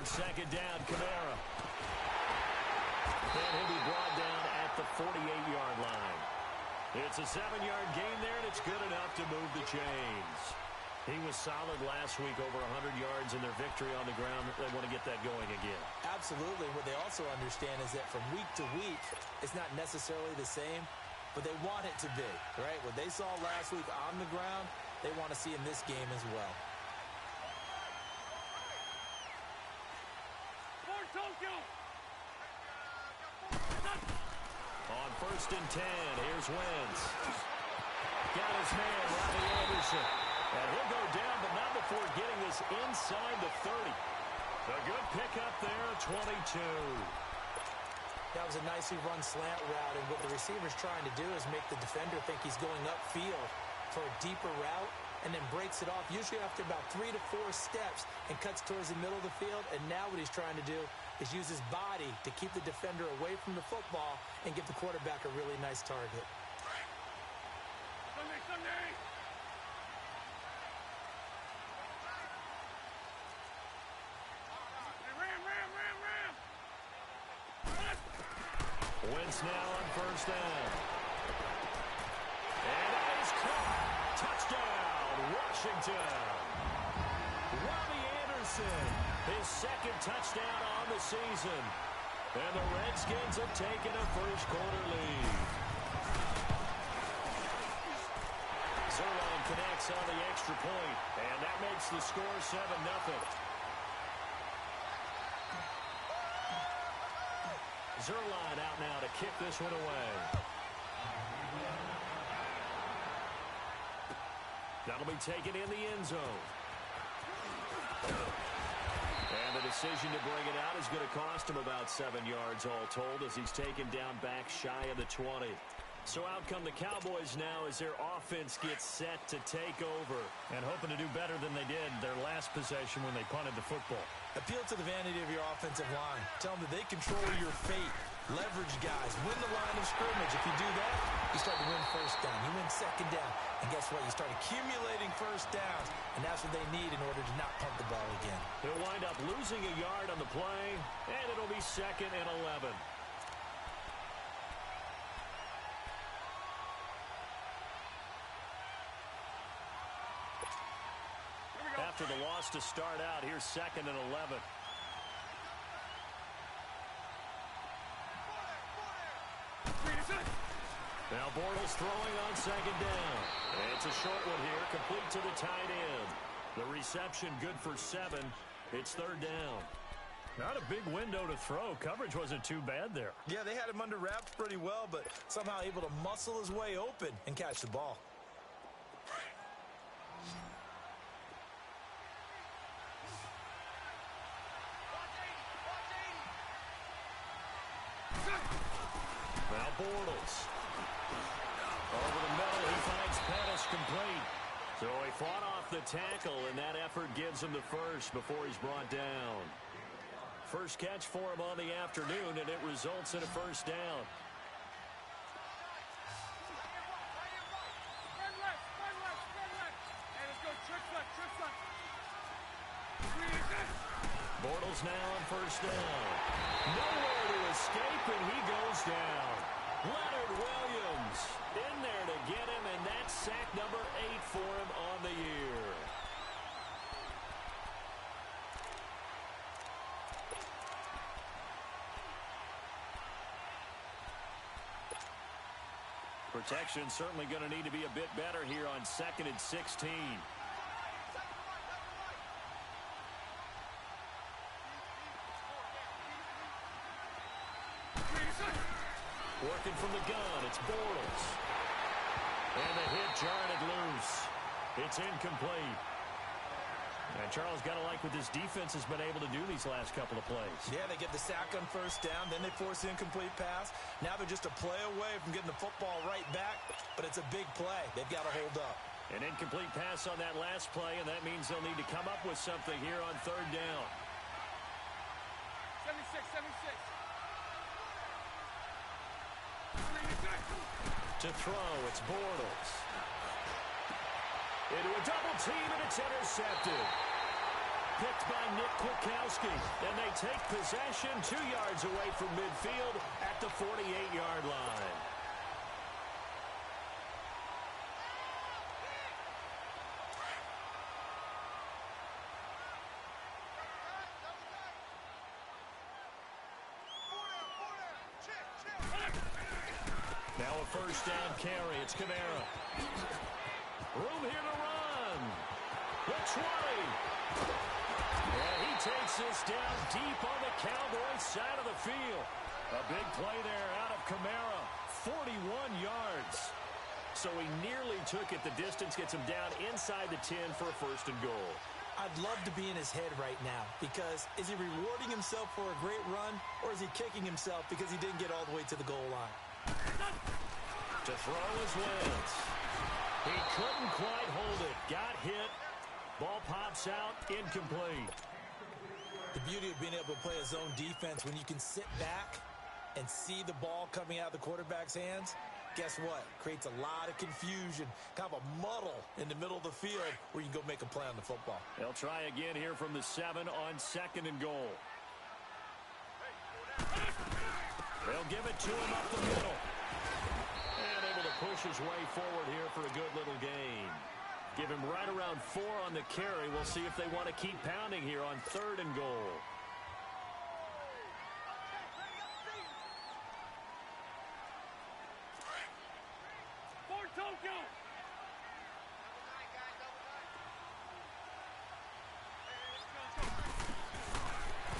on second down, Kamara. And he'll be brought down at the 48-yard line. It's a 7-yard gain there, and it's good enough to move the chains. He was solid last week, over 100 yards in their victory on the ground. They want to get that going again. Absolutely. What they also understand is that from week to week, it's not necessarily the same, but they want it to be, right? What they saw last week on the ground, they want to see in this game as well. On 1st and 10, here's Wentz. Got his man, Robbie Anderson. And he'll go down, but not before getting this inside the 30. A good pickup there, 22. That was a nicely run slant route, and what the receiver's trying to do is make the defender think he's going upfield for a deeper route, and then breaks it off, usually after about 3 to 4 steps, and cuts towards the middle of the field. And now what he's trying to do is use his body to keep the defender away from the football and give the quarterback a really nice target. Sunday. Wentz now on 1st down. And that is caught. Touchdown, Washington. Robbie Anderson, his 2nd touchdown on the season. And the Redskins have taken a first-quarter lead. Zerline connects on the extra point, and that makes the score 7-0. Zerline out now to kick this one away. That'll be taken in the end zone. And the decision to bring it out is going to cost him about 7 yards all told, as he's taken down back shy of the 20. So out come the Cowboys now as their offense gets set to take over. And hoping to do better than they did their last possession when they punted the football. Appeal to the vanity of your offensive line. Tell them that they control your fate. Leverage guys. Win the line of scrimmage. If you do that, you start to win 1st down. You win 2nd down. And guess what? You start accumulating 1st downs. And that's what they need in order to not punt the ball again. He'll wind up losing a yard on the play. And it'll be 2nd and 11. After the loss to start out, here's 2nd and 11. Now Bortles throwing on 2nd down. It's a short one here, complete to the tight end. The reception good for 7. It's 3rd down. Not a big window to throw. Coverage wasn't too bad there. Yeah, they had him under wraps pretty well, but somehow able to muscle his way open and catch the ball. Now Bortles. Over the middle, he finds Pettis complete. So he fought off the tackle, and that effort gives him the first before he's brought down. First catch for him on the afternoon, and it results in a 1st down. Bortles now on 1st down. Nowhere to escape, and he goes down. Leonard Williams in there to get him, and that's sack number 8 for him on the year. Protection certainly going to need to be a bit better here on 2nd and 16. Working from the gun, it's Bortles. And the hit jarred it loose. It's incomplete. And Charles, got to like what this defense has been able to do these last couple of plays. Yeah, they get the sack on 1st down, then they force the incomplete pass. Now they're just a play away from getting the football right back, but it's a big play. They've got to hold up. An incomplete pass on that last play, and that means they'll need to come up with something here on 3rd down. 76. To throw, it's Bortles. Into a double team, and it's intercepted. picked by Nick Kwiatkowski. And they take possession 2 yards away from midfield at the 48-yard line. Now a first down carry. It's Kamara. Room here to run. The 20. And he takes this down deep on the Cowboys side of the field. A big play there out of Kamara. 41 yards. So he nearly took it the distance, gets him down inside the 10 for a first and goal. I'd love to be in his head right now because is he rewarding himself for a great run or is he kicking himself because he didn't get all the way to the goal line? To throw his Wentz. He couldn't quite hold it. Got hit. Ball pops out. Incomplete. The beauty of being able to play a zone defense when you can sit back and see the ball coming out of the quarterback's hands, guess what? Creates a lot of confusion, kind of a muddle in the middle of the field where you can go make a play on the football. They'll try again here from the 7 on second and goal. They'll give it to him up the middle. And able to push his way forward here for a good little gain. Give him right around 4 on the carry. We'll see if they want to keep pounding here on third and goal.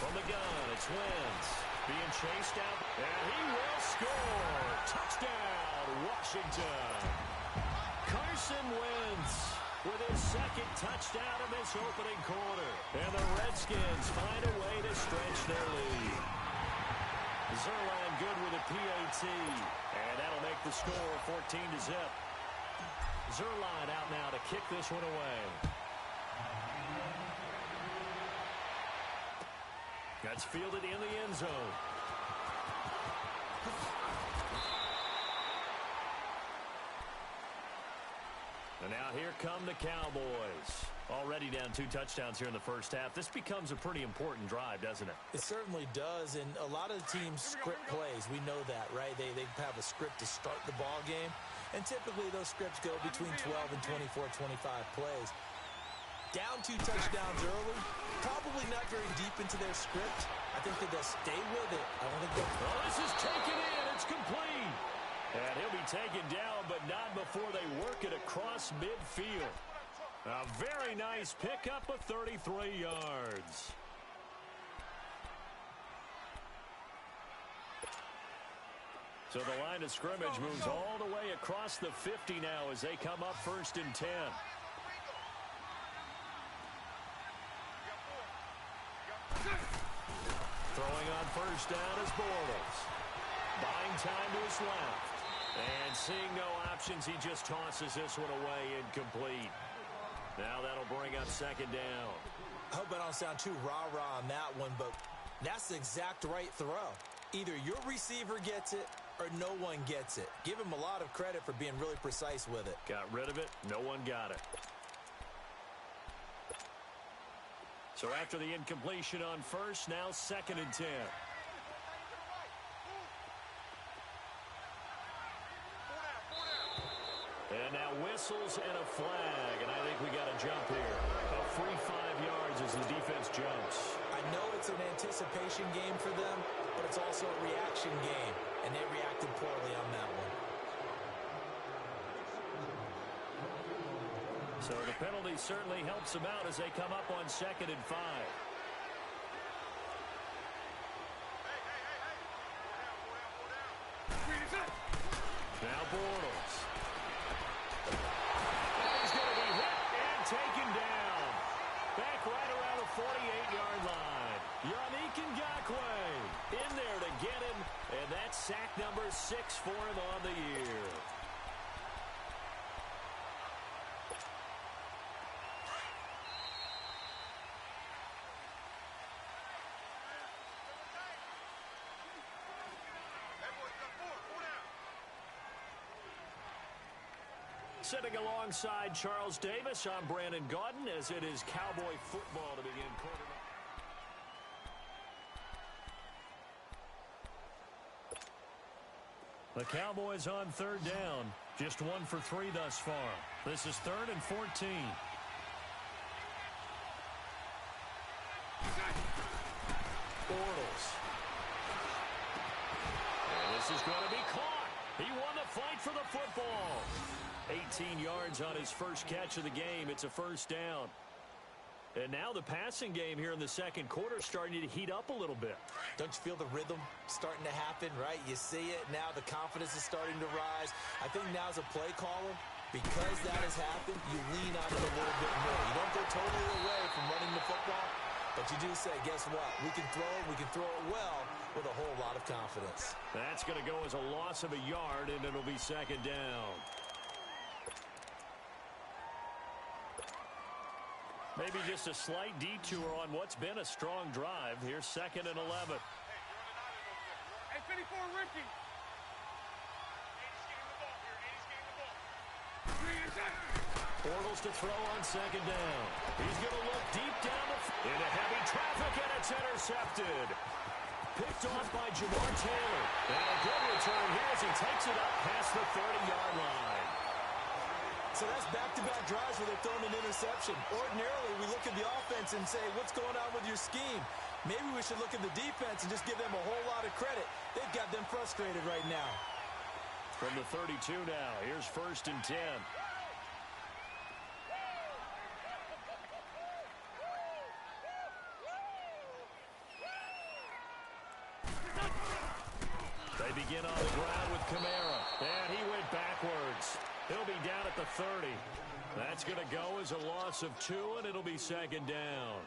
From the gun, it's Wentz. Being chased out, and he will score. Touchdown, Washington. Carson Wentz with his second touchdown in this opening quarter. And the Redskins find a way to stretch their lead. Zerline good with a PAT. And that'll make the score 14-0. Zerline out now to kick this one away. That's fielded in the end zone. And now here come the Cowboys. Already down 2 touchdowns here in the first half. This becomes a pretty important drive, doesn't it? It certainly does, and a lot of the teams script plays. We know that, right? They have a script to start the ball game, and typically those scripts go between 12 and 24, 25 plays. Down 2 touchdowns early, probably not very deep into their script. I think that they'll stay with it. I don't think they'll... Oh, this is taken in. It's complete. And he'll be taken down, but not before they work it across midfield. A very nice pickup of 33 yards. So the line of scrimmage moves all the way across the 50 now as they come up first and 10. Throwing on first down is Bortles. Buying time to his left. And seeing no options, he just tosses this one away, incomplete. Now that'll bring up second down. I hope I don't sound too rah-rah on that one, but that's the exact right throw. Either your receiver gets it or no one gets it. Give him a lot of credit for being really precise with it. Got rid of it. No one got it. So after the incompletion on first, now second and 10. And now whistles and a flag, and I think we got a jump here. A free 5 yards as the defense jumps. I know it's an anticipation game for them, but it's also a reaction game, and they reacted poorly on that one. So the penalty certainly helps them out as they come up on second and 5. Now Bortles. And he's going to be hit and taken down. Back right around the 48-yard line. Yannick Ngakoue in there to get him, and that's sack number 6 for him on the year. Sitting alongside Charles Davis, I'm Brandon Gaudin, as it is Cowboy football to begin quarter. The Cowboys on third down. Just 1 for 3 thus far. This is 3rd and 14. Bortles. And this is going to be caught. He won the fight for the football. 18 yards on his first catch of the game. It's a first down. And now the passing game here in the second quarter is starting to heat up a little bit. Don't you feel the rhythm starting to happen, right? You see it. Now the confidence is starting to rise. I think now as a play caller, because that has happened, you lean on it a little bit more. You don't go totally away from running the football, but you do say, guess what? We can throw it well with a whole lot of confidence. That's going to go as a loss of a yard, and it'll be second down. Maybe just a slight detour on what's been a strong drive. Here's 2nd and 11. Hey, 54, Ricky. Bortles to throw on second down. He's going to look deep down into heavy traffic, and it's intercepted. Picked off by Jamar Taylor. And a good return here as he takes it up past the 30-yard line. So that's back-to-back drives where they're throwing an interception. Ordinarily, we look at the offense and say, what's going on with your scheme? Maybe we should look at the defense and just give them a whole lot of credit. They've got them frustrated right now. From the 32 now, here's 1st and 10. They begin on the ground with Kamara. And he went backwards. He'll be down at the 30. That's going to go as a loss of 2, and it'll be second down.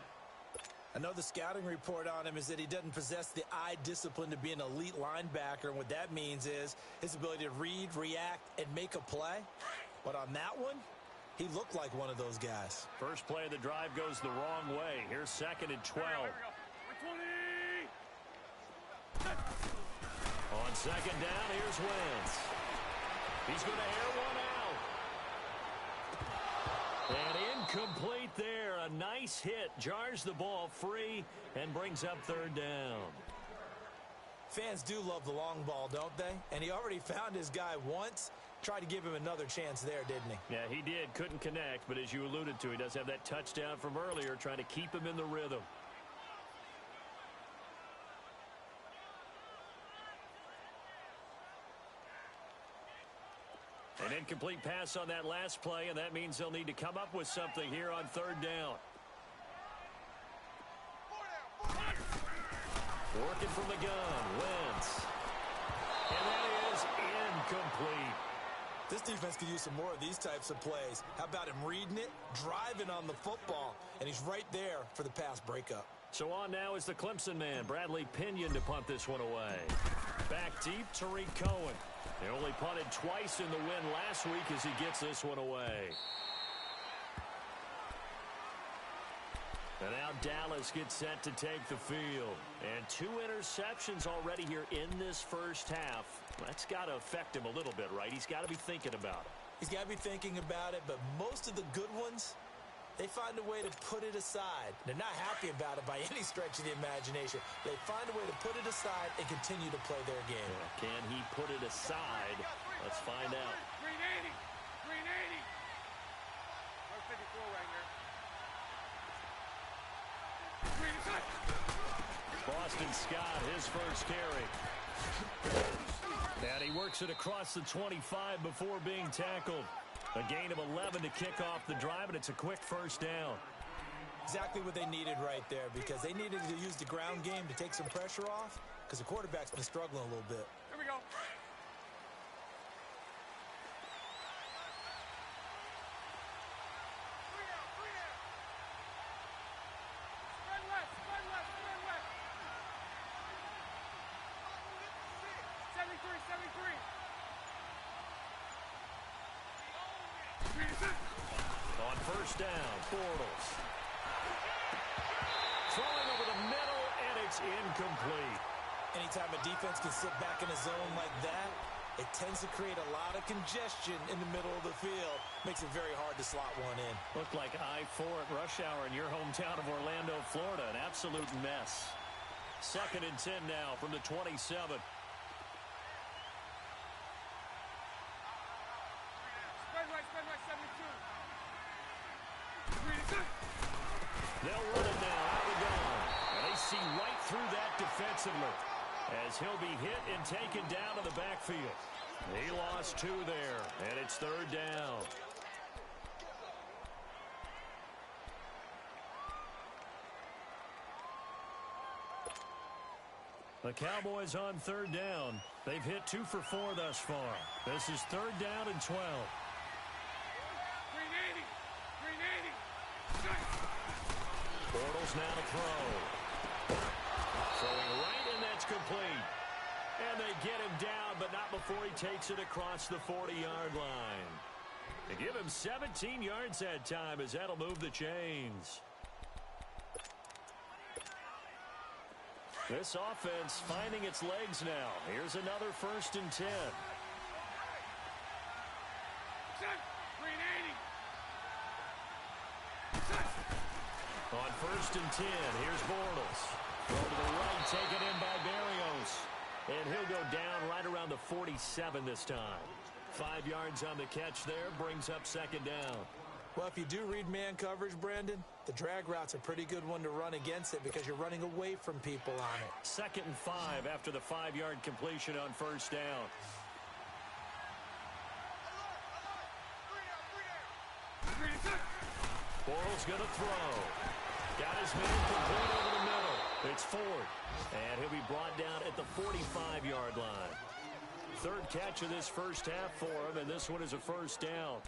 I know the scouting report on him is that he doesn't possess the eye discipline to be an elite linebacker. And what that means is his ability to read, react, and make a play. But on that one, he looked like one of those guys. First play of the drive goes the wrong way. Here's 2nd and 12. On second down, here's Wentz. He's going to air one out. And incomplete there. A nice hit. Jars the ball free and brings up 3rd down. Fans do love the long ball, don't they? And he already found his guy once. Tried to give him another chance there, didn't he? Yeah, he did. Couldn't connect. But as you alluded to, he does have that touchdown from earlier, trying to keep him in the rhythm. An incomplete pass on that last play, and that means they'll need to come up with something here on 3rd down. Working from the gun, Wentz. And that is incomplete. This defense could use some more of these types of plays. How about him reading it, driving on the football, and he's right there for the pass breakup. So on now is the Clemson man, Bradley Pinion, to punt this one away. Back deep, Tariq Cohen. He only punted twice in the win last week as he gets this one away. And now Dallas gets set to take the field. And 2 interceptions already here in this first half. That's got to affect him a little bit, right? He's got to be thinking about it. He's got to be thinking about it, but most of the good ones, they find a way to put it aside. They're not happy about it by any stretch of the imagination. They find a way to put it aside and continue to play their game. Yeah, can he put it aside? Let's find out. 380. 380. There's 54 right here. Boston Scott, his first carry. And he works it across the 25 before being tackled. A gain of 11 to kick off the drive, and it's a quick first down. Exactly what they needed right there, because they needed to use the ground game to take some pressure off, because the quarterback's been struggling a little bit. Here we go. Spread left, spread left, spread left. 73, 73. On first down, Bortles. Throwing over the middle, and it's incomplete. Anytime a defense can sit back in a zone like that, It tends to create a lot of congestion in the middle of the field. Makes it very hard to slot one in. Looked like I-4 at rush hour in your hometown of Orlando, Florida. An absolute mess. 2nd and 10 now from the 27. Spread right, 72. They'll run it now out of the gun. And they see right through that defensively as he'll be hit and taken down to the backfield. He lost 2 there, and it's 3rd down. The Cowboys on 3rd down. They've hit 2 for 4 thus far. This is 3rd down and 12. Green 80. Bortles now to throw. Throwing right, and that's complete. And they get him down, but not before he takes it across the 40-yard line. They give him 17 yards that time, as that'll move the chains. This offense finding its legs now. Here's another 1st and 10. Green 80. On 1st and 10, here's Bortles. Throw to the right, taken in by Berrios. And he'll go down right around the 47 this time. 5 yards on the catch there, brings up 2nd down. Well, if you do read man coverage, Brandon, the drag route's a pretty good one to run against it because you're running away from people on it. 2nd and 5 after the 5-yard completion on 1st down. Bortles going to throw. Got his man complete over the middle. It's 4th. And he'll be brought down at the 45-yard line. 3rd catch of this first half for him, and this one is a 1st down.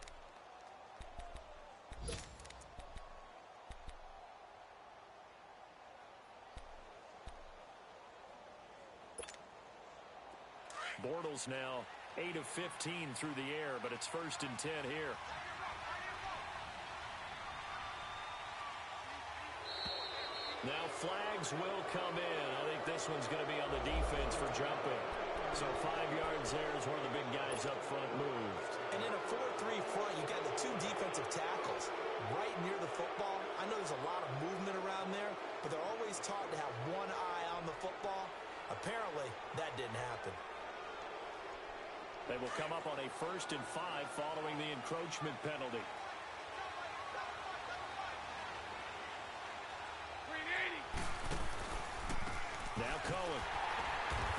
Bortles now 8 of 15 through the air, but it's 1st and 10 here. Now flags will come in. I think this one's going to be on the defense for jumping. So 5 yards there is where the big guys up front moved. And in a 4-3 front, you got the 2 defensive tackles right near the football. I know there's a lot of movement around there, but they're always taught to have one eye on the football. Apparently, that didn't happen. They will come up on a 1st and 5 following the encroachment penalty. Now Cohen.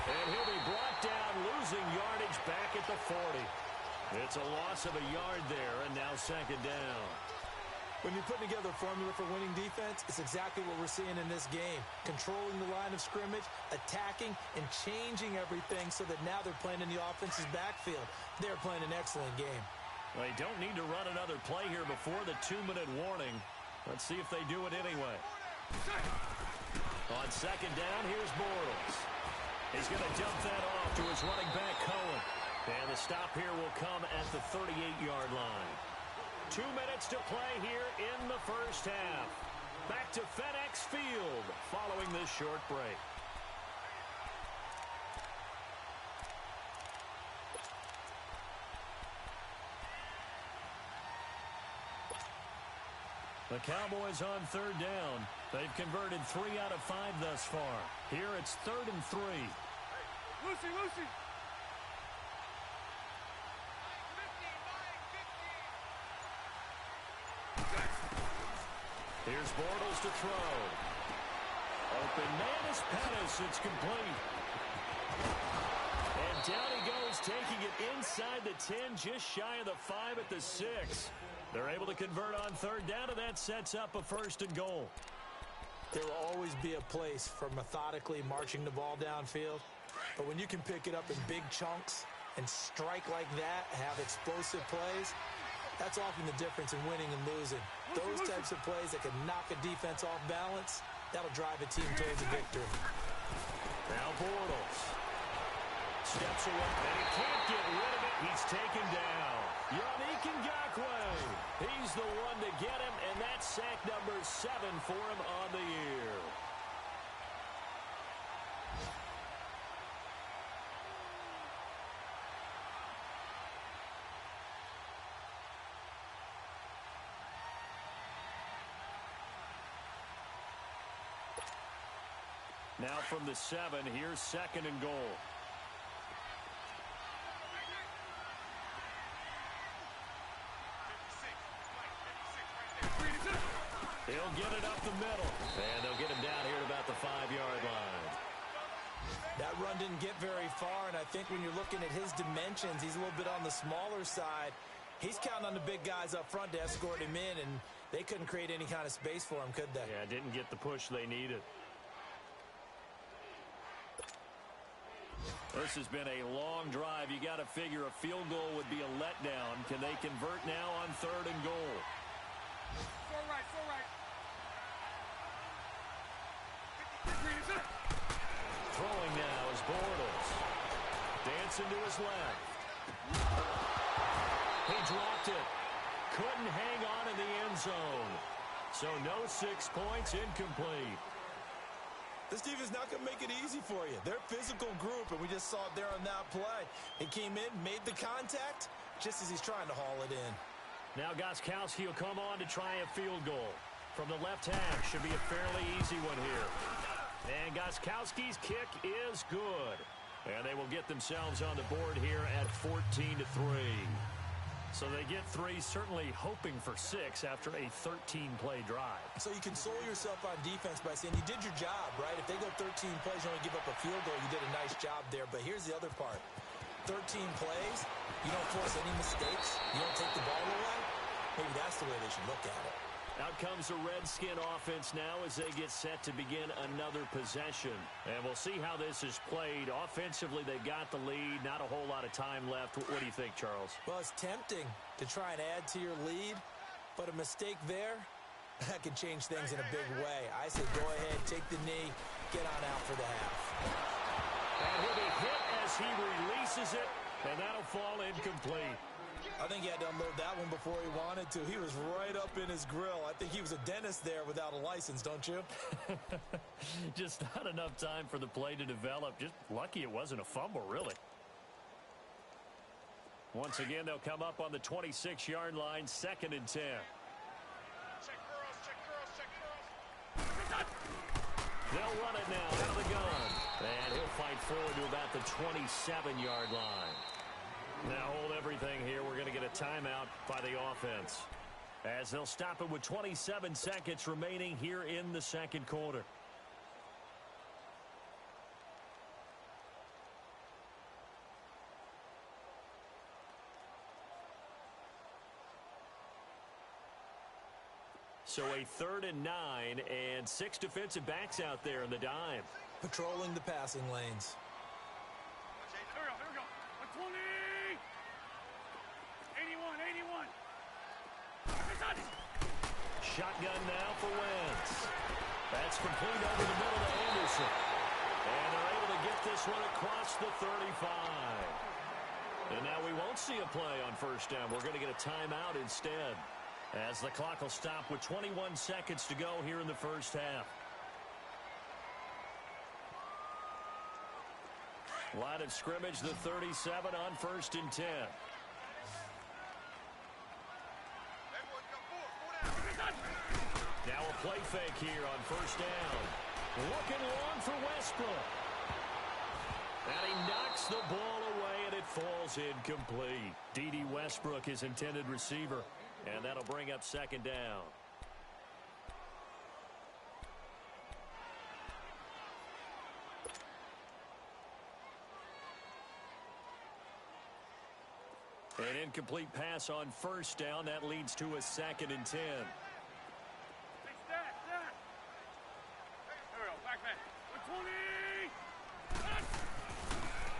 And he'll be brought down, losing yardage back at the 40. It's a loss of a yard there, and now 2nd down. When you're putting together a formula for winning defense, it's exactly what we're seeing in this game. Controlling the line of scrimmage, attacking, and changing everything so that now they're playing in the offense's backfield. They're playing an excellent game. Well, they don't need to run another play here before the 2-minute warning. Let's see if they do it anyway. On 2nd down, here's Bortles. He's going to dump that off to his running back, Cohen. And the stop here will come at the 38-yard line. 2 minutes to play here in the first half. Back to FedEx Field following this short break. The Cowboys on 3rd down. They've converted 3 out of 5 thus far. Here it's 3rd and 3. Lucy. Here's Bortles to throw. Open man is Pettis. It's complete. And down he goes, taking it inside the 10, just shy of the 5 at the 6. They're able to convert on 3rd down, and that sets up a 1st and goal. There will always be a place for methodically marching the ball downfield. But when you can pick it up in big chunks and strike like that, have explosive plays, that's often the difference in winning and losing. Those types of plays that can knock a defense off balance, that'll drive a team towards a victory. Now Bortles steps away, and he can't get rid of it. He's taken down. Yannick Ngakoue. He's the one to get him, and that's sack number 7 for him on the year. Now from the 7, here's 2nd and goal. He'll get it up the middle. And they'll get him down here at about the 5-yard line. That run didn't get very far, and I think when you're looking at his dimensions, he's a little bit on the smaller side. He's counting on the big guys up front to escort him in, and they couldn't create any kind of space for him, could they? Yeah, didn't get the push they needed. This has been a long drive. You got to figure a field goal would be a letdown. Can they convert now on 3rd and goal? So right, so right. Throwing now is Bortles. Dancing to his left. He dropped it. Couldn't hang on in the end zone. So no 6 points, incomplete. This defense is not going to make it easy for you. They're a physical group, and we just saw it there on that play. He came in, made the contact, just as he's trying to haul it in. Now Gostkowski will come on to try a field goal. From the left hash, should be a fairly easy one here. And Gostkowski's kick is good. And they will get themselves on the board here at 14-3. So they get 3, certainly hoping for 6 after a 13-play drive. So you console yourself on defense by saying you did your job, right? If they go 13 plays, you only give up a field goal, you did a nice job there. But here's the other part. 13 plays, you don't force any mistakes, you don't take the ball away. Maybe that's the way they should look at it. Out comes the Redskin offense now as they get set to begin another possession. And we'll see how this is played. Offensively, they've got the lead. Not a whole lot of time left. What do you think, Charles? Well, it's tempting to try and add to your lead, but a mistake there, that can change things in a big way. I say go ahead, take the knee, get on out for the half. And he'll be hit as he releases it, and that'll fall incomplete. I think he had to unload that one before he wanted to. He was right up in his grill. I think he was a dentist there without a license, don't you? Just not enough time for the play to develop. Just lucky it wasn't a fumble, really. Once again, they'll come up on the 26-yard line, 2nd and 10. Check girls, check girls, check girls. They'll run it now out of the gun. And he'll fight forward to about the 27-yard line. Now hold everything here. We're going to get a timeout by the offense, as they'll stop it with 27 seconds remaining here in the 2nd quarter. So a 3rd and 9, and 6 defensive backs out there in the dime. Patrolling the passing lanes. Here we go. 120. 81, 81. Shotgun now for Wentz. That's complete over the middle to Anderson. And they're able to get this one across the 35. And now we won't see a play on 1st down. We're going to get a timeout instead, as the clock will stop with 21 seconds to go here in the 1st half. Line of scrimmage, the 37 on 1st and 10. Now a play fake here on 1st down. Looking long for Westbrook. And he knocks the ball away, and it falls incomplete. D.D. Westbrook, his intended receiver. And that'll bring up 2nd down. An incomplete pass on 1st down. That leads to a 2nd and 10.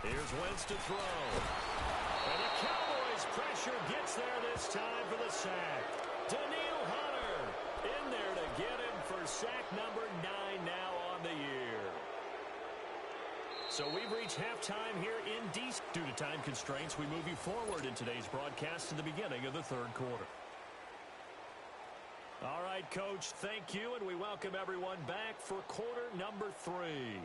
Here's Wentz to throw. And the Cowboys' pressure gets there this time for the sack. Daniil Hunter in there to get him for sack number 9 now on the year. So we've reached halftime here in DC. Due to time constraints, we move you forward in today's broadcast to the beginning of the 3rd quarter. All right, Coach, thank you, and we welcome everyone back for quarter number 3.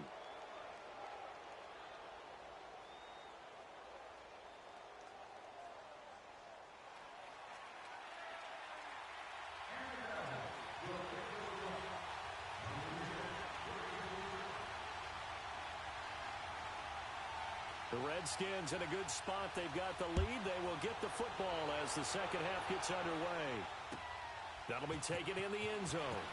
The Redskins in a good spot. They've got the lead. They will get the football as the second half gets underway. That'll be taken in the end zone.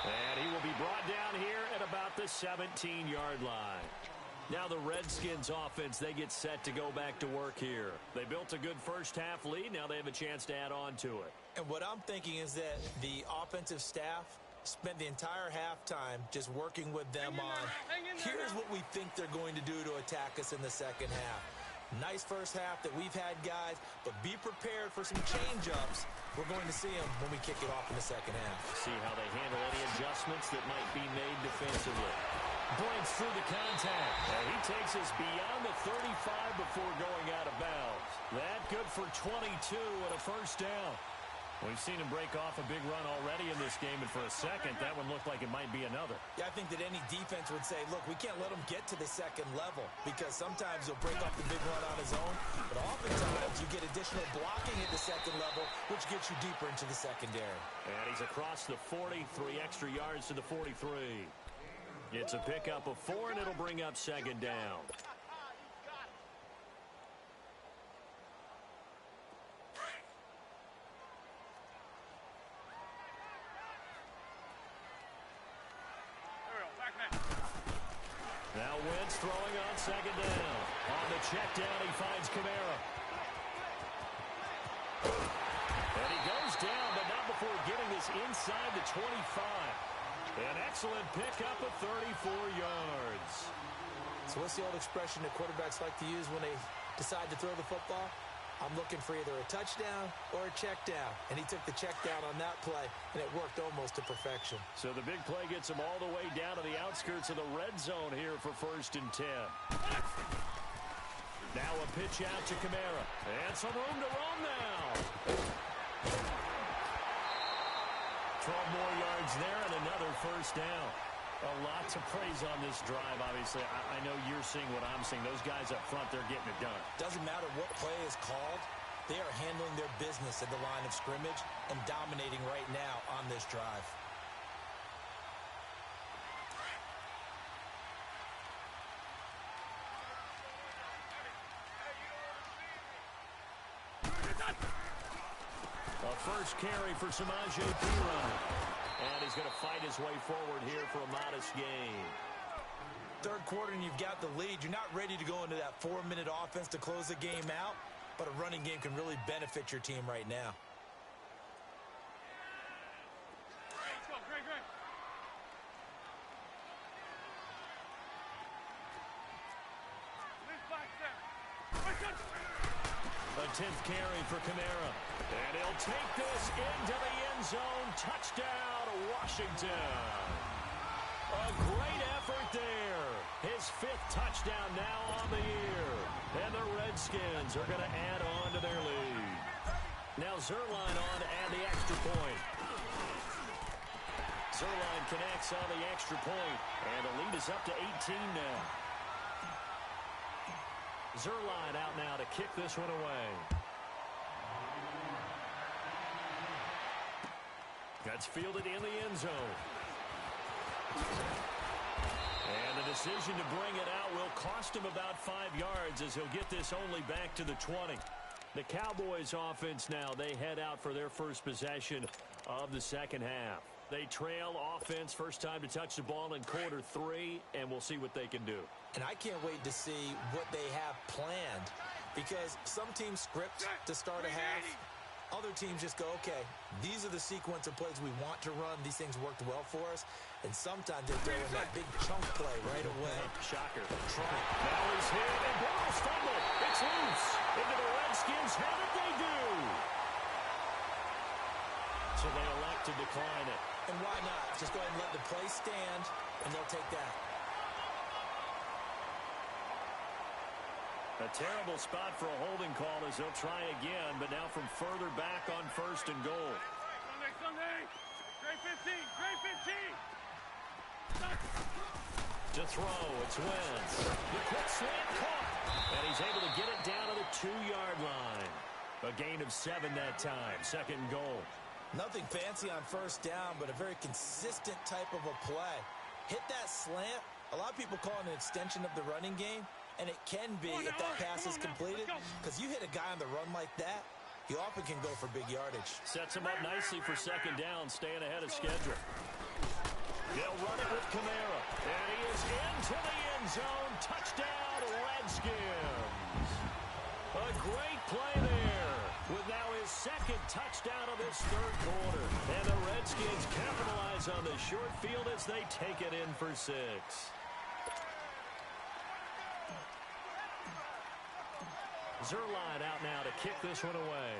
And he will be brought down here at about the 17-yard line. Now the Redskins offense, they get set to go back to work here. They built a good first half lead. Now they have a chance to add on to it. And what I'm thinking is that the offensive staff spent the entire halftime just working with them on, here's what we think they're going to do to attack us in the second half. Nice first half that we've had, guys, but be prepared for some change-ups. We're going to see them when we kick it off in the second half. See how they handle any adjustments that might be made defensively. Breaks through the contact. And he takes us beyond the 35 before going out of bounds. That good for 22 and a first down. We've seen him break off a big run already in this game, and for a second, that one looked like it might be another. Yeah, I think that any defense would say, look, we can't let him get to the second level because sometimes he'll break off the big run on his own, but oftentimes you get additional blocking at the second level, which gets you deeper into the secondary. And he's across the 40, 3 extra yards to the 43. It's a pickup of 4, and it'll bring up second down. Now Wentz throwing on second down. On the check down, he finds Kamara. And he goes down, but not before getting this inside the 25. An excellent pickup of 34 yards. So what's the old expression that quarterbacks like to use when they decide to throw the football? I'm looking for either a touchdown or a check down. And he took the check down on that play, and it worked almost to perfection. So the big play gets him all the way down to the outskirts of the red zone here for 1st and 10. Now a pitch out to Kamara. And some room to roam now. 12 more yards there and another first down. A lot to praise on this drive, obviously. I know you're seeing what I'm seeing. Those guys up front, they're getting it done. Doesn't matter what play is called. They are handling their business at the line of scrimmage and dominating right now on this drive. A first carry for Samaje Perine. And he's going to fight his way forward here for a modest gain. Third quarter and you've got the lead. You're not ready to go into that 4-minute offense to close the game out, but a running game can really benefit your team right now. Let's go, Greg. A 10th carry for Kamara. And he'll take this into the end zone. Touchdown, Washington. A great effort there. His 5th touchdown now on the year. And the Redskins are going to add on to their lead. Now Zerline on to add the extra point. Zerline connects on the extra point. And the lead is up to 18 now. Zerline out now to kick this one away. That's fielded in the end zone. And the decision to bring it out will cost him about 5 yards as he'll get this only back to the 20. The Cowboys offense now, they head out for their first possession of the second half. They trail offense, first time to touch the ball in quarter 3, and we'll see what they can do. And I can't wait to see what they have planned, because some teams script to start a half. Other teams just go, okay, these are the sequence of plays we want to run. These things worked well for us. And sometimes they throw in that big chunk play right away. Shocker. Now he's hit, and Bortles fumble. It's loose. Into the Redskins' hand, and they do. So they elect to decline it. And why not? Just go ahead and let the play stand, and they'll take that. A terrible spot for a holding call as they'll try again, but now from further back on 1st and goal. Sunday. Grade 15. To throw, it's Wentz. The quick slant caught. And he's able to get it down to the 2-yard line. A gain of 7 that time. 2nd and goal. Nothing fancy on first down, but a very consistent type of a play. Hit that slant, A lot of people call it an extension of the running game, and it can be if that pass is completed, because you hit a guy on the run like that, he often can go for big yardage. Sets him up nicely for second down, staying ahead of schedule. They'll run it with Kamara, and he is into the end zone. Touchdown, Redskins. A great play there with now his second touchdown of this third quarter. And the Redskins capitalize on the short field as they take it in for 6. Zerline out now to kick this one away.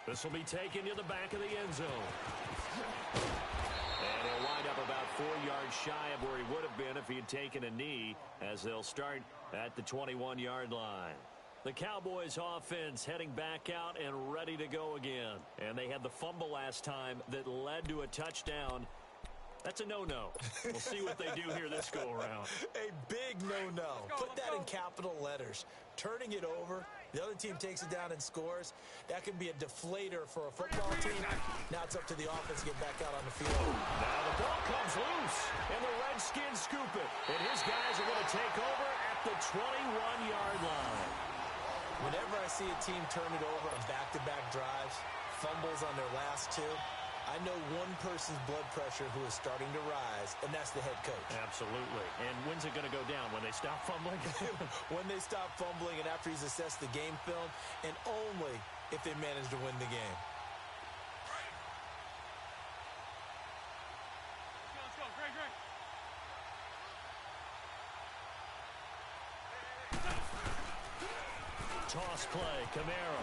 This will be taken to the back of the end zone. And he'll wind up about 4 yards shy of where he would have been if he had taken a knee, as they'll start at the 21-yard line. The Cowboys offense heading back out and ready to go again. And they had the fumble last time that led to a touchdown. That's a no-no. We'll see what they do here this go-around. A big no-no. Put that in capital letters. Turning it over, the other team takes it down and scores. That can be a deflator for a football team. Now it's up to the offense to get back out on the field. Now the ball comes loose, and the Redskins scoop it. And his guys are going to take over at the 21-yard line. Whenever I see a team turn it over on back-to-back drives, fumbles on their last 2, I know one person's blood pressure who is starting to rise, and that's the head coach. Absolutely. And when's it going to go down? When they stop fumbling? When they stop fumbling and after he's assessed the game film, and only if they manage to win the game. Let's go. Great, great. Toss play, Kamara.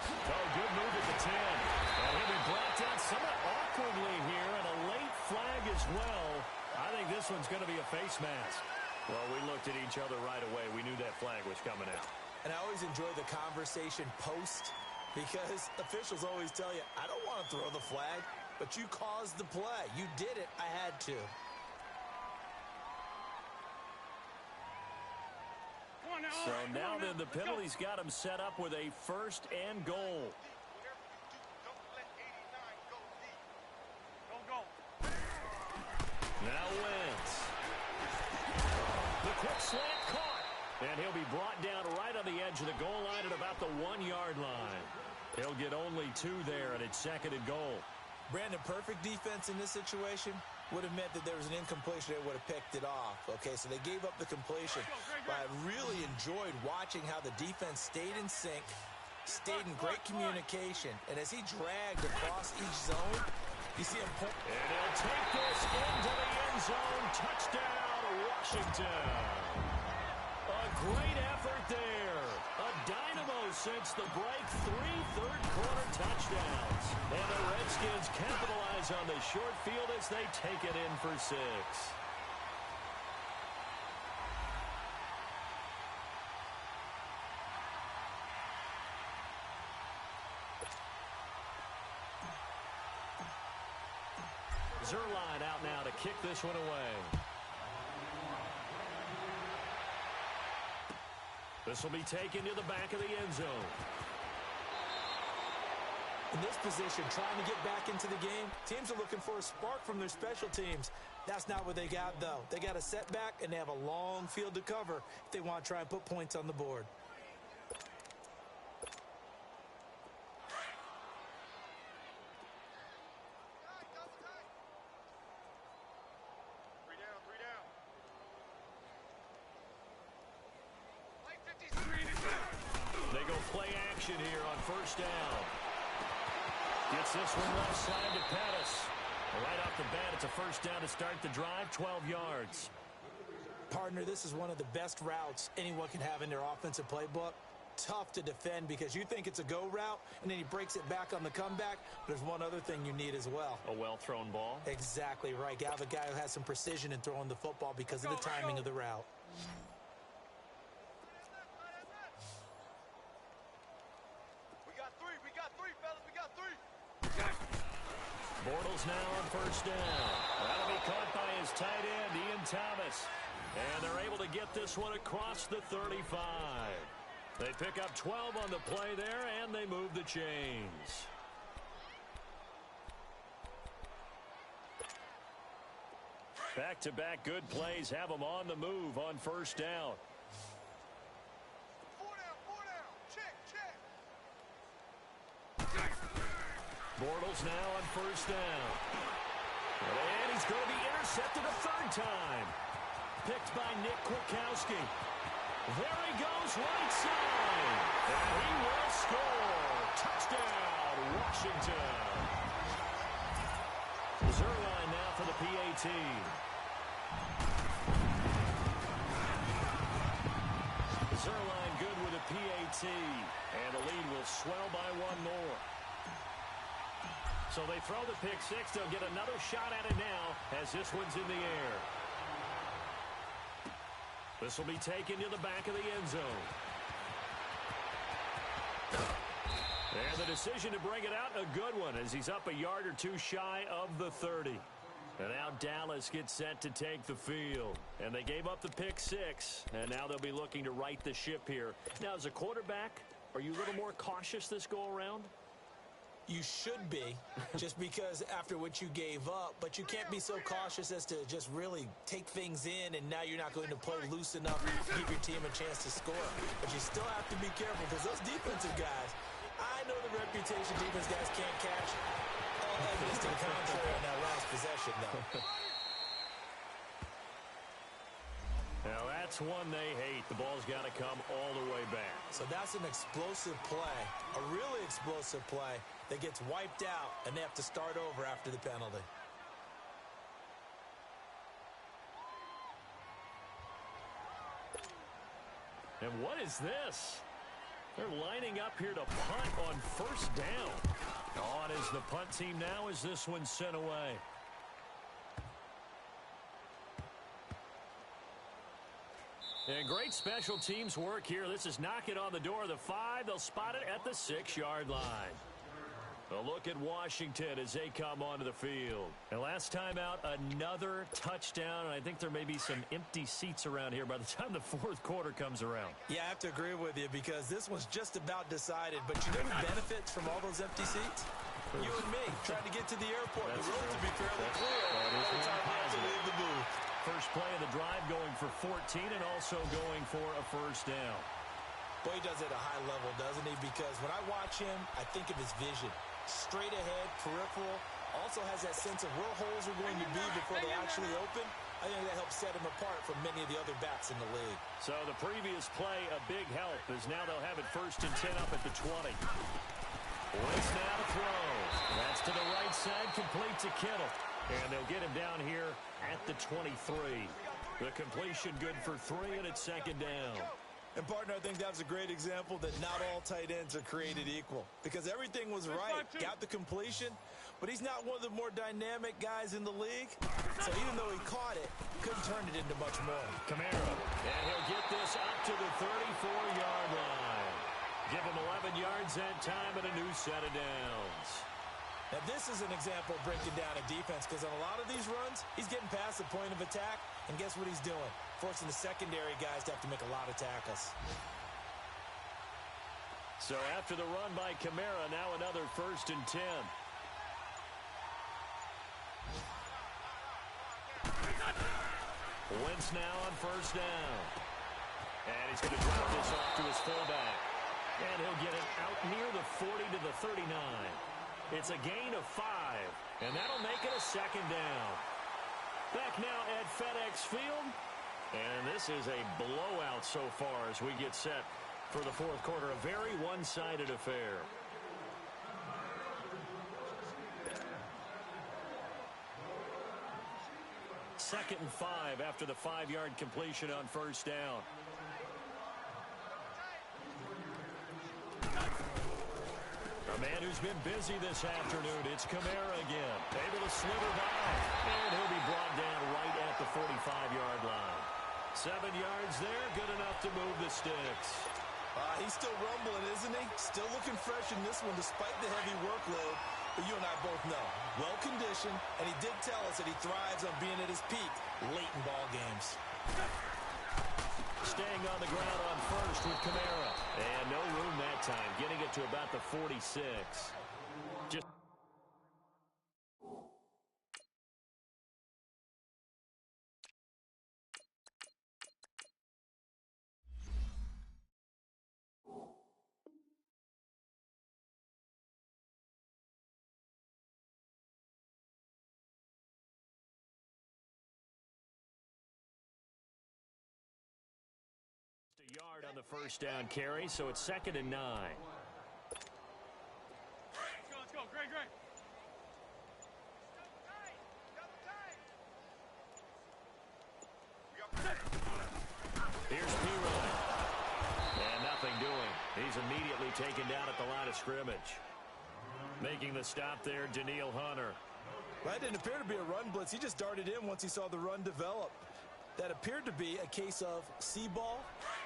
Oh, good move at the 10. And he'll be brought down somewhat awkwardly here, and a late flag as well. I think this one's going to be a face mask. Well, we looked at each other right away. We knew that flag was coming out. And I always enjoy the conversation post, because officials always tell you, I don't want to throw the flag, but you caused the play. You did it. I had to. So now then the penalty's got him set up with a 1st and goal. Now Wentz. The quick slant caught. And he'll be brought down right on the edge of the goal line at about the 1-yard line. He'll get only 2 there, and it's 2nd and goal. Brandon, perfect defense in this situation would have meant that there was an incompletion. They would have picked it off. Okay, so they gave up the completion. But I really enjoyed watching how the defense stayed in sync, stayed in great communication. And as he dragged across each zone, you see him pull. And he'll take this into the end zone. Touchdown, Washington. A great effort there. A dynamo since the break. 3 third-quarter touchdowns. And the Redskins capitalize on the short field as they take it in for 6. Zerline out now to kick this one away. This will be taken to the back of the end zone. In this position, trying to get back into the game, teams are looking for a spark from their special teams. That's not what they got, though. They got a setback, and they have a long field to cover if they want to try and put points on the board. They go play action here on 1st down. Gets this one left side to Pettis. Right off the bat, it's a 1st down to start the drive, 12 yards. Partner, this is one of the best routes anyone can have in their offensive playbook. Tough to defend because you think it's a go route, and then he breaks it back on the comeback. But there's one other thing you need as well. A well-thrown ball. Exactly right. You have a guy who has some precision in throwing the football because of the timing of the route. Bortles now on 1st down. That'll be caught by his tight end, Ian Thomas. And they're able to get this one across the 35. They pick up 12 on the play there, and they move the chains. Back-to-back good plays have them on the move on first down. Four down. Check. Bortles now on first down. And he's going to be intercepted a third time. Picked by Nick Kwiatkowski. There he goes, right side. And he will score. Touchdown, Washington. Zerline now for the PAT. Zerline good with a PAT. And the lead will swell by one more. So they throw the pick six. They'll get another shot at it now as this one's in the air. This will be taken to the back of the end zone. And the decision to bring it out, a good one, as he's up a yard or two shy of the 30. And now Dallas gets set to take the field. And they gave up the pick six, and now they'll be looking to right the ship here. Now, as a quarterback, are you a little more cautious this go-around? You should be, just because after what you gave up, but you can't be so cautious as to just really take things in, and now you're not going to play loose enough to give your team a chance to score. But you still have to be careful, because those defensive guys, I know the reputation defense guys can't catch. All evidence to the contrary on that last possession, though. Now, that's one they hate. The ball's got to come all the way back. So that's an explosive play, a really explosive play that gets wiped out, and they have to start over after the penalty. And what is this? They're lining up here to punt on first down. On is the punt team now as this one's sent away. And great special teams work here. This is knock it on the door of the 5. They'll spot it at the 6-yard line. A look at Washington as they come onto the field. And last time out, another touchdown. And I think there may be some empty seats around here by the time the fourth quarter comes around. Yeah, I have to agree with you because this one's just about decided. But you know who benefits from all those empty seats? You and me, trying to get to the airport. The road to be fairly clear. Every time we have to leave the booth. First play of the drive going for 14 and also going for a first down. Boy, he does it at a high level, doesn't he? Because when I watch him, I think of his vision. Straight ahead, peripheral. Also has that sense of where holes are going to be before they actually open. I think that helps set him apart from many of the other backs in the league. So the previous play, a big help, as now they'll have it 1st and 10 up at the 20. Wentz now to throw. That's to the right side, complete to Kittle. And they'll get him down here at the 23. The completion good for 3, and it's 2nd down. And, partner, I think that was a great example that not all tight ends are created equal. Because everything was right, got the completion, but he's not one of the more dynamic guys in the league. So even though he caught it, couldn't turn it into much more. Kamara, and he'll get this up to the 34-yard line. Give him 11 yards that time and a new set of downs. Now, this is an example of breaking down a defense because on a lot of these runs, he's getting past the point of attack, and guess what he's doing? Forcing the secondary guys to have to make a lot of tackles. So after the run by Kamara, now another 1st and 10. Wentz now on 1st down. And he's going to drop this off to his fullback. And he'll get it out near the 40 to the 39. It's a gain of 5, and that'll make it a 2nd down. Back now at FedEx Field, and this is a blowout so far as we get set for the fourth quarter. A very one-sided affair. Second and 5 after the 5-yard completion on 1st down. A man who's been busy this afternoon, it's Kamara again. Able to slither by, and he'll be brought down right at the 45-yard line. 7 yards there, good enough to move the sticks. He's still rumbling, isn't he? Still looking fresh in this one despite the heavy workload. But you and I both know, well-conditioned, and he did tell us that he thrives on being at his peak late in ball games. Staying on the ground on 1st with Kamara. And no room that time, getting it to about the 46. Just on the first down carry, so it's 2nd and 9. Let's go. Great. Here's P-Ryan. And nothing doing. He's immediately taken down at the line of scrimmage. Making the stop there, Daniil Hunter. That didn't appear to be a run blitz. He just darted in once he saw the run develop. That appeared to be a case of see ball,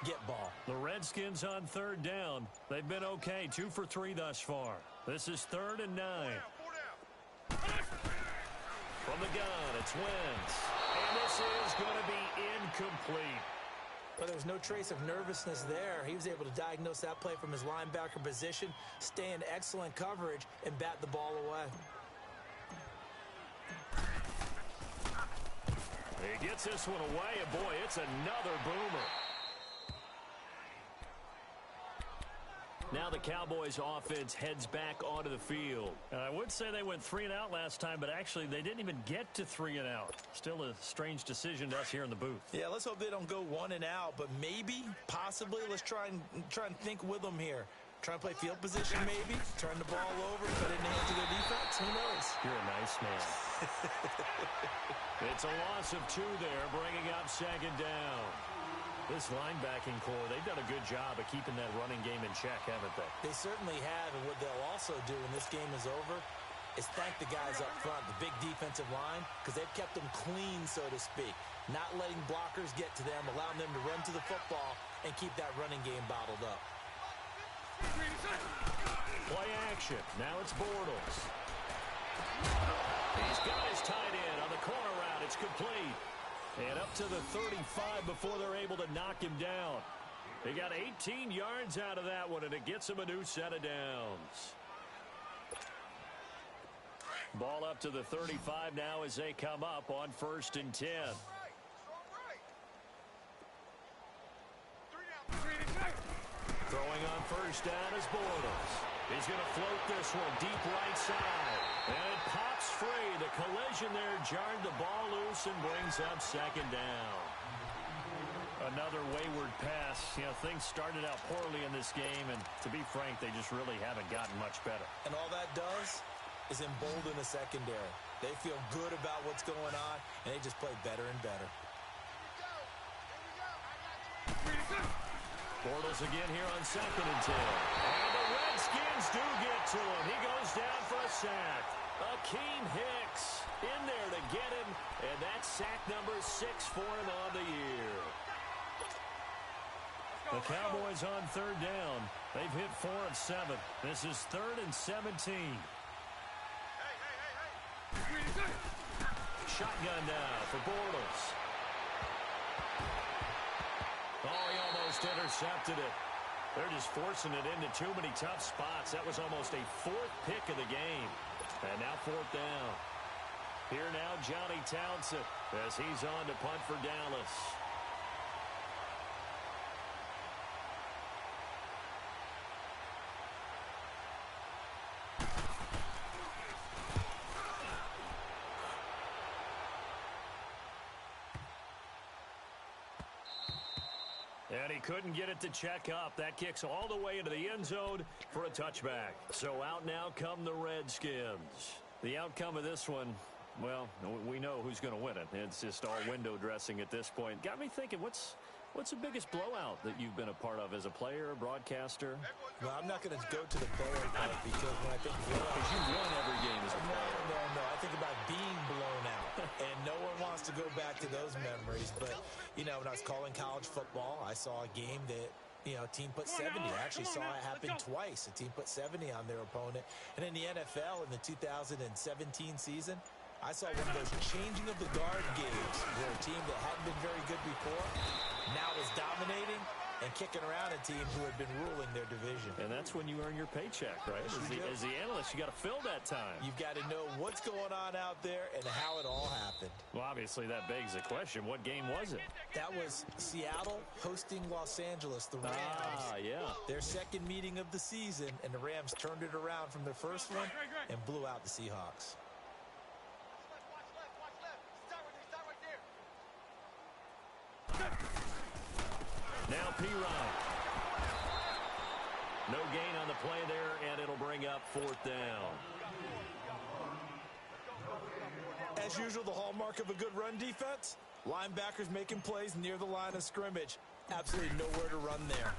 get ball. The Redskins on 3rd down. They've been okay, 2 for 3 thus far. This is 3rd and 9. From the gun, it's Wentz. And this is going to be incomplete. But there was no trace of nervousness there. He was able to diagnose that play from his linebacker position, stay in excellent coverage, and bat the ball away. He gets this one away, and boy, it's another boomer. Now the Cowboys offense heads back onto the field. And I would say they went 3 and out last time, but actually they didn't even get to 3 and out. Still a strange decision to us here in the booth. Yeah, let's hope they don't go 1 and out, but maybe, possibly, let's try and think with them here. Try and play field position maybe, turn the ball over, cut in the hands of their defense. Who knows? You're a nice man. It's a loss of 2 there, bringing up 2nd down. This linebacking core, they've done a good job of keeping that running game in check, haven't they? They certainly have, and what they'll also do when this game is over is thank the guys up front, the big defensive line, because they've kept them clean, so to speak. Not letting blockers get to them, allowing them to run to the football and keep that running game bottled up. Play action. Now it's Bortles. He's got his tight end on the corner route. It's complete. And up to the 35 before they're able to knock him down. They got 18 yards out of that one, and it gets him a new set of downs. Ball up to the 35 now as they come up on 1st and 10. Throwing on 1st down is Bortles. He's going to float this one deep right side. And it pops free. The collision there jarred the ball loose and brings up 2nd down. Another wayward pass. You know, things started out poorly in this game, and to be frank, they just really haven't gotten much better. And all that does is embolden the secondary. They feel good about what's going on, and they just play better and better. Bortles again here on 2nd and 10. And the Redskins do get to him. He goes down for a sack. Akeem Hicks in there to get him. And that's sack number 6 for him on the year. The Cowboys on 3rd down. They've hit 4 of 7. This is 3rd and 17. Shotgun now for Bortles. Oh, he almost intercepted it. They're just forcing it into too many tough spots. That was almost a 4th pick of the game. And now 4th down. Here now, Johnny Townsend as he's on to punt for Dallas. And he couldn't get it to check up. That kicks all the way into the end zone for a touchback. So out now come the Redskins. The outcome of this one, well, we know who's going to win it. It's just all window dressing at this point. Got me thinking, what's the biggest blowout that you've been a part of as a player, broadcaster? Well, I'm not going to go to the player part because when I think blowout, Because you've won every game as a player. No. I think about being blown out, and no one wants to go back to those memories. But, you know, when I was calling college football, I saw a game that, you know, a team put 70. I actually saw it happen twice. A team put 70 on their opponent. And in the NFL, in the 2017 season, I saw one of those changing of the guard games where a team that hadn't been very good before now is dominating and kicking around a team who had been ruling their division. And that's when you earn your paycheck, right? As the analyst, you got to fill that time. You've got to know what's going on out there and how it all happened. Well, obviously, that begs the question, what game was it? That was Seattle hosting Los Angeles, the Rams. Yeah. Their second meeting of the season, and the Rams turned it around from their first one and blew out the Seahawks. Now P-Ryan. No gain on the play there, and it'll bring up 4th down. As usual, the hallmark of a good run defense, linebackers making plays near the line of scrimmage. Absolutely nowhere to run there.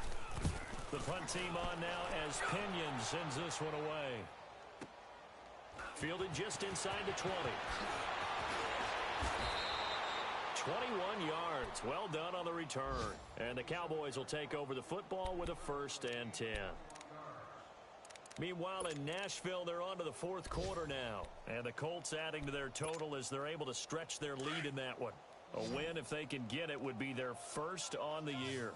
The punt team on now as Pinion sends this one away. Fielded just inside the 20. 21 yards. Well done on the return. And the Cowboys will take over the football with a 1st and 10. Meanwhile, in Nashville, they're on to the 4th quarter now. And the Colts adding to their total as they're able to stretch their lead in that one. A win, if they can get it, would be their 1st on the year.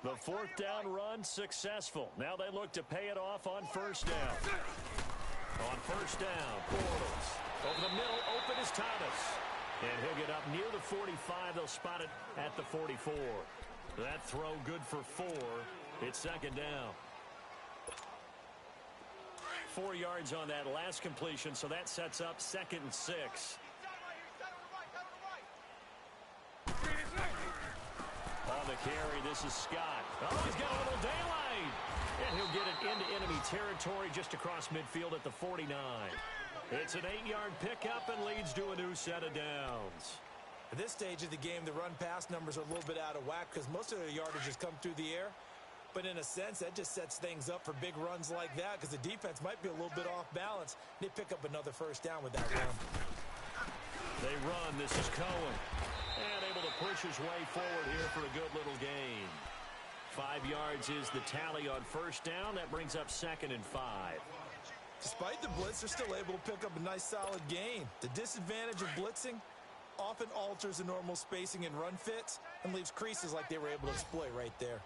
The 4th down run successful. Now they look to pay it off on 1st down. On 1st down, Bortles. Over the middle, open is Thomas. And he'll get up near the 45. They'll spot it at the 44. That throw good for 4. It's 2nd down. 4 yards on that last completion, so that sets up 2nd and 6. On the carry, this is Scott. Oh, he's got a little daylight. And he'll get it into enemy territory just across midfield at the 49. It's an 8-yard pickup and leads to a new set of downs. At this stage of the game, the run-pass numbers are a little bit out of whack because most of their yardage has come through the air. But in a sense, that just sets things up for big runs like that because the defense might be a little bit off balance. They pick up another 1st down with that run. They run. This is Cohen. And able to push his way forward here for a good little gain. 5 yards is the tally on 1st down. That brings up 2nd and 5. Despite the blitz, they're still able to pick up a nice solid gain. The disadvantage of blitzing often alters the normal spacing and run fits and leaves creases like they were able to exploit right there.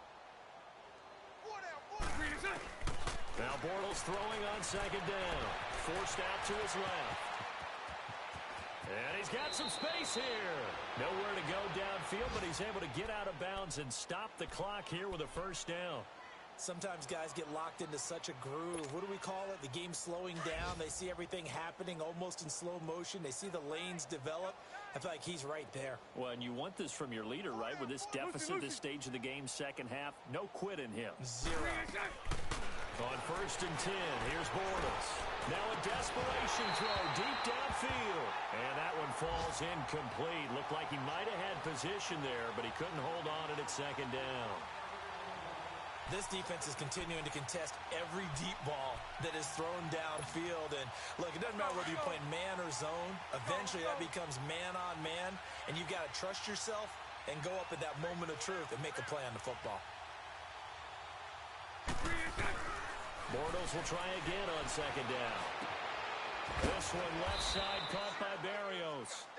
Now Bortles throwing on 2nd down. Forced out to his left. And he's got some space here. Nowhere to go downfield, but he's able to get out of bounds and stop the clock here with a 1st down. Sometimes guys get locked into such a groove. What do we call it? The game's slowing down. They see everything happening almost in slow motion. They see the lanes develop. I feel like he's right there. Well, and you want this from your leader, right? With this deficit, this stage of the game, 2nd half, no quit in him. 0. On 1st and 10, here's Bortles. Now a desperation throw deep downfield. And that one falls incomplete. Looked like he might have had position there, but he couldn't hold on it at 2nd down. This defense is continuing to contest every deep ball that is thrown downfield. And, look, it doesn't matter whether you're playing man or zone. Eventually, that becomes man-on-man, and you've got to trust yourself and go up at that moment of truth and make a play on the football. Bortles will try again on 2nd down. This one left side caught by Barrios.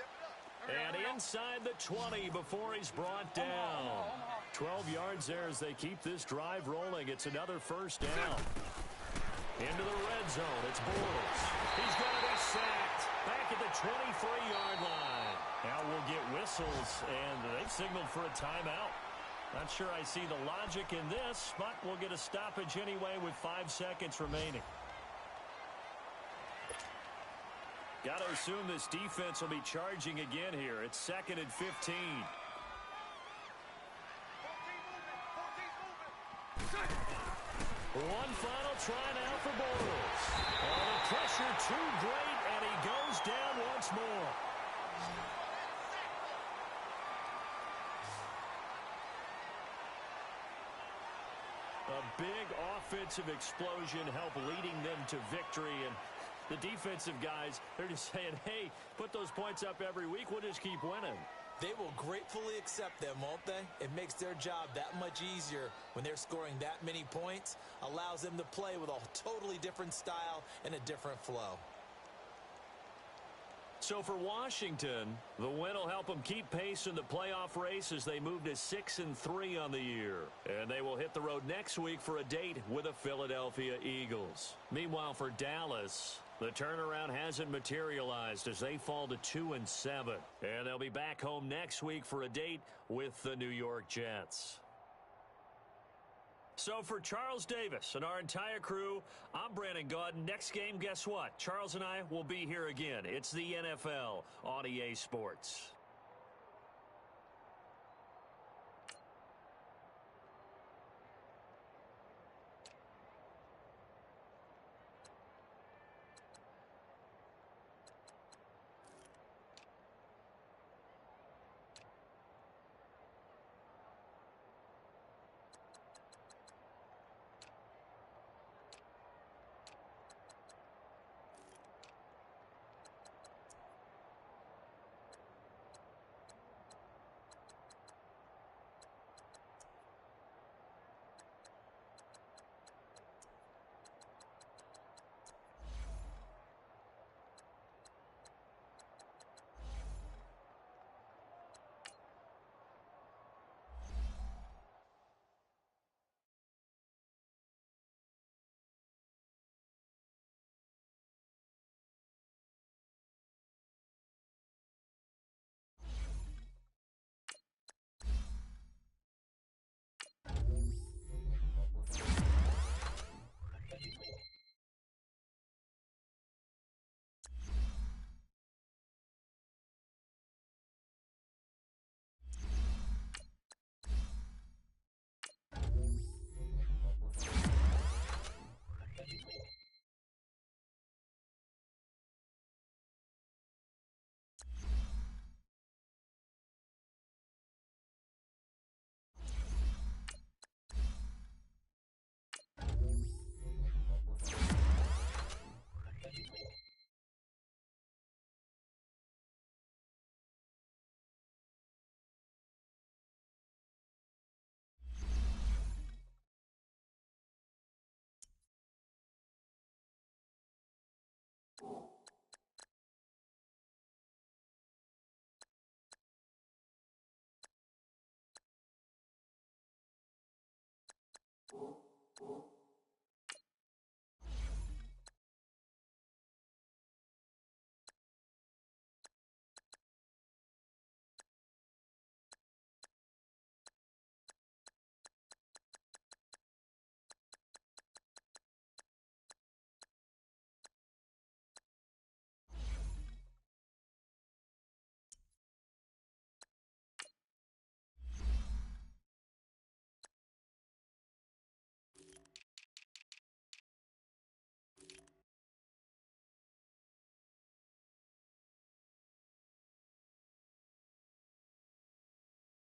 And inside the 20 before he's brought down. 12 yards there as they keep this drive rolling. It's another 1st down. Into the red zone. It's Bortles. He's going to be sacked. Back at the 23-yard line. Now we'll get whistles, and they've signaled for a timeout. Not sure I see the logic in this, but we'll get a stoppage anyway with 5 seconds remaining. Got to assume this defense will be charging again here. It's 2nd and 15. One final try now for Bortles. Oh, the pressure too great, and he goes down once more. A big offensive explosion helped leading them to victory, and the defensive guys, they're just saying, hey, put those points up every week, we'll just keep winning. They will gratefully accept them, won't they? It makes their job that much easier when they're scoring that many points, allows them to play with a totally different style and a different flow. So for Washington, the win will help them keep pace in the playoff race as they move to 6-3 on the year. And they will hit the road next week for a date with the Philadelphia Eagles. Meanwhile, for Dallas, the turnaround hasn't materialized as they fall to 2-7. And they'll be back home next week for a date with the New York Jets. So for Charles Davis and our entire crew, I'm Brandon Gaudin. Next game, guess what? Charles and I will be here again. It's the NFL on EA Sports.